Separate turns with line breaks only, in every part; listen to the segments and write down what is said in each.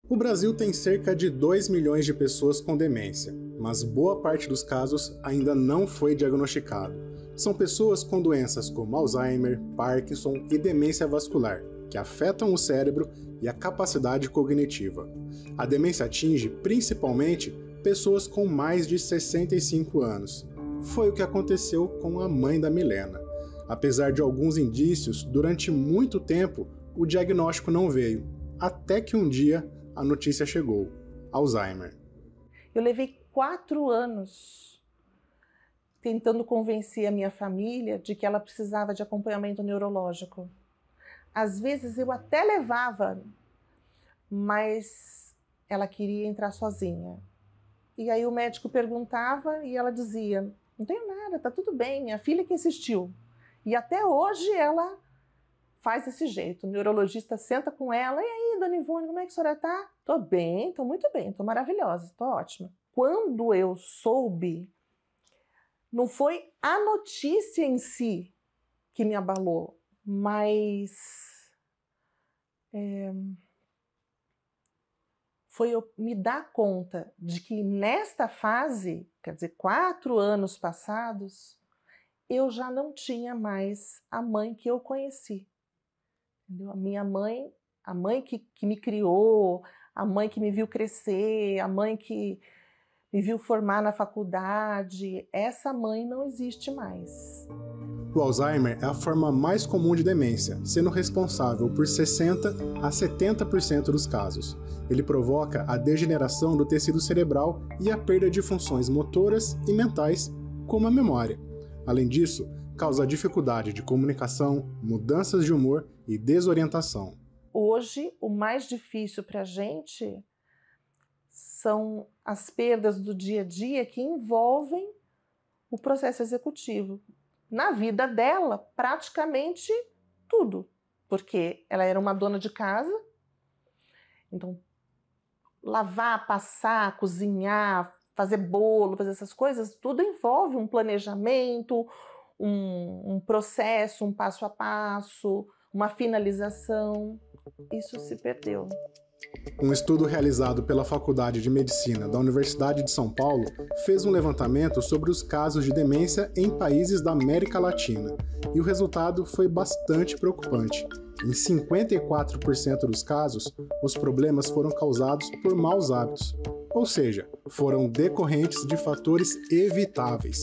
O Brasil tem cerca de 2 milhões de pessoas com demência, mas boa parte dos casos ainda não foi diagnosticado. São pessoas com doenças como Alzheimer, Parkinson e demência vascular, que afetam o cérebro e a capacidade cognitiva. A demência atinge principalmente pessoas com mais de 65 anos. Foi o que aconteceu com a mãe da Milena. Apesar de alguns indícios, durante muito tempo o diagnóstico não veio, até que um dia a notícia chegou: Alzheimer.
Eu levei 4 anos tentando convencer a minha família de que ela precisava de acompanhamento neurológico. Às vezes eu até levava, mas ela queria entrar sozinha. E aí o médico perguntava e ela dizia: não tenho nada, tá tudo bem, minha filha que insistiu. E até hoje ela faz desse jeito. O neurologista senta com ela: e aí, dona Ivone, como é que a senhora tá? Tô bem, tô muito bem, tô maravilhosa, tô ótima. Quando eu soube, não foi a notícia em si que me abalou, mas foi eu me dar conta de que nesta fase, quer dizer, 4 anos passados, eu já não tinha mais a mãe que eu conheci. Entendeu? A minha mãe, a mãe que me criou, a mãe que me viu crescer, a mãe que me viu formar na faculdade, essa mãe não existe mais.
O Alzheimer é a forma mais comum de demência, sendo responsável por 60% a 70% dos casos. Ele provoca a degeneração do tecido cerebral e a perda de funções motoras e mentais, como a memória. Além disso, causa dificuldade de comunicação, mudanças de humor e desorientação.
Hoje, o mais difícil para a gente são as perdas do dia a dia que envolvem o processo executivo. Na vida dela, praticamente tudo, porque ela era uma dona de casa, então lavar, passar, cozinhar, fazer bolo, fazer essas coisas, tudo envolve um planejamento, um processo, um passo a passo, uma finalização. Isso se perdeu.
Um estudo realizado pela Faculdade de Medicina da Universidade de São Paulo fez um levantamento sobre os casos de demência em países da América Latina, e o resultado foi bastante preocupante. Em 54% dos casos, os problemas foram causados por maus hábitos, ou seja, foram decorrentes de fatores evitáveis.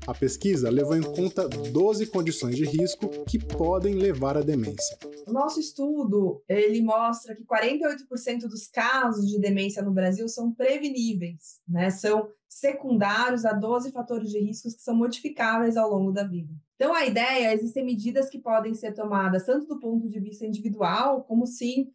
A pesquisa levou em conta 12 condições de risco que podem levar à demência.
O nosso estudo, ele mostra que 48% dos casos de demência no Brasil são preveníveis, né? São secundários a 12 fatores de riscos que são modificáveis ao longo da vida. Então, a ideia é existem medidas que podem ser tomadas tanto do ponto de vista individual, como sim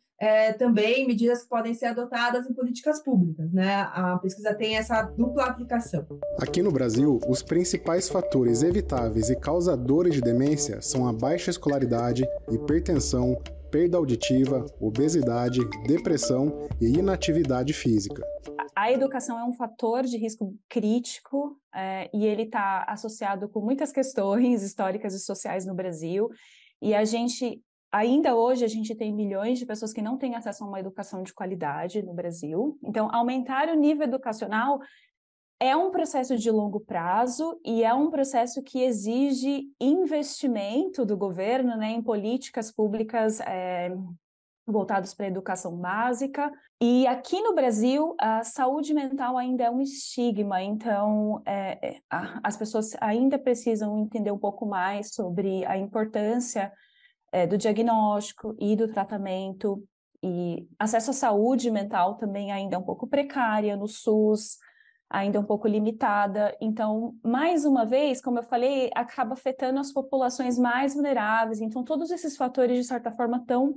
também medidas que podem ser adotadas em políticas públicas, né? A pesquisa tem essa dupla aplicação.
Aqui no Brasil, os principais fatores evitáveis e causadores de demência são a baixa escolaridade, hipertensão, perda auditiva, obesidade, depressão e inatividade física.
A educação é um fator de risco crítico e ele está associado com muitas questões históricas e sociais no Brasil, e ainda hoje a gente tem milhões de pessoas que não têm acesso a uma educação de qualidade no Brasil. Então, aumentar o nível educacional é um processo de longo prazo e é um processo que exige investimento do governo, né, em políticas públicas voltadas para a educação básica. E aqui no Brasil, a saúde mental ainda é um estigma, então as pessoas ainda precisam entender um pouco mais sobre a importância do diagnóstico e do tratamento, e acesso à saúde mental também ainda é um pouco precária no SUS, ainda um pouco limitada. Então, mais uma vez, como eu falei, acaba afetando as populações mais vulneráveis. Então, todos esses fatores, de certa forma, estão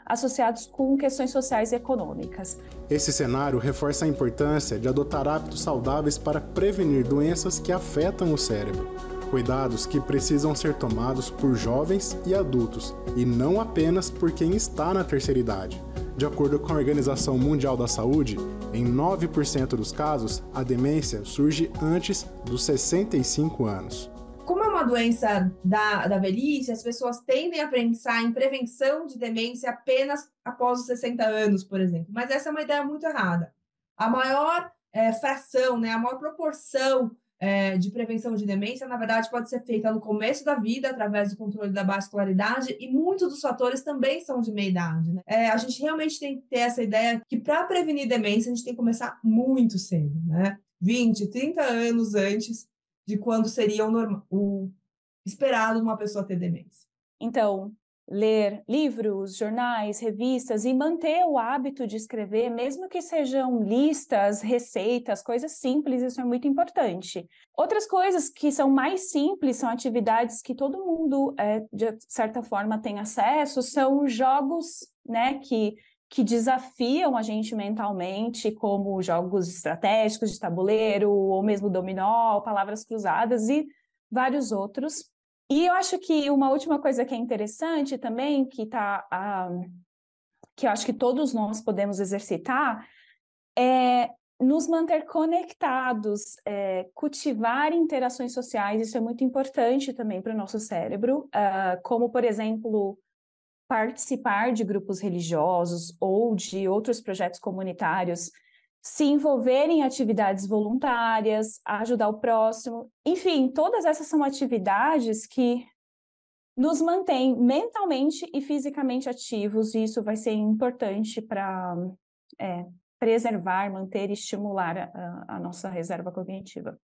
associados com questões sociais e econômicas.
Esse cenário reforça a importância de adotar hábitos saudáveis para prevenir doenças que afetam o cérebro. Cuidados que precisam ser tomados por jovens e adultos, e não apenas por quem está na terceira idade. De acordo com a Organização Mundial da Saúde, em 9% dos casos, a demência surge antes dos 65 anos.
Como é uma uma doença da velhice, as pessoas tendem a pensar em prevenção de demência apenas após os 60 anos, por exemplo. Mas essa é uma ideia muito errada. A maior fração, né, a maior proporção de prevenção de demência, na verdade, pode ser feita no começo da vida, através do controle da vascularidade, e muitos dos fatores também são de meia idade. Né? A gente realmente tem que ter essa ideia que, para prevenir demência, a gente tem que começar muito cedo, né? 20, 30 anos antes de quando seria o esperado uma pessoa ter demência.
Então, ler livros, jornais, revistas e manter o hábito de escrever, mesmo que sejam listas, receitas, coisas simples, isso é muito importante. Outras coisas que são mais simples, são atividades que todo mundo, de certa forma, tem acesso, são jogos, né, que desafiam a gente mentalmente, como jogos estratégicos de tabuleiro, ou mesmo dominó, palavras cruzadas e vários outros. E eu acho que uma última coisa que é interessante também, que eu acho que todos nós podemos exercitar, é nos manter conectados, cultivar interações sociais, isso é muito importante também para o nosso cérebro, como, por exemplo, participar de grupos religiosos ou de outros projetos comunitários, se envolver em atividades voluntárias, ajudar o próximo. Enfim, todas essas são atividades que nos mantêm mentalmente e fisicamente ativos, e isso vai ser importante para preservar, manter e estimular a nossa reserva cognitiva.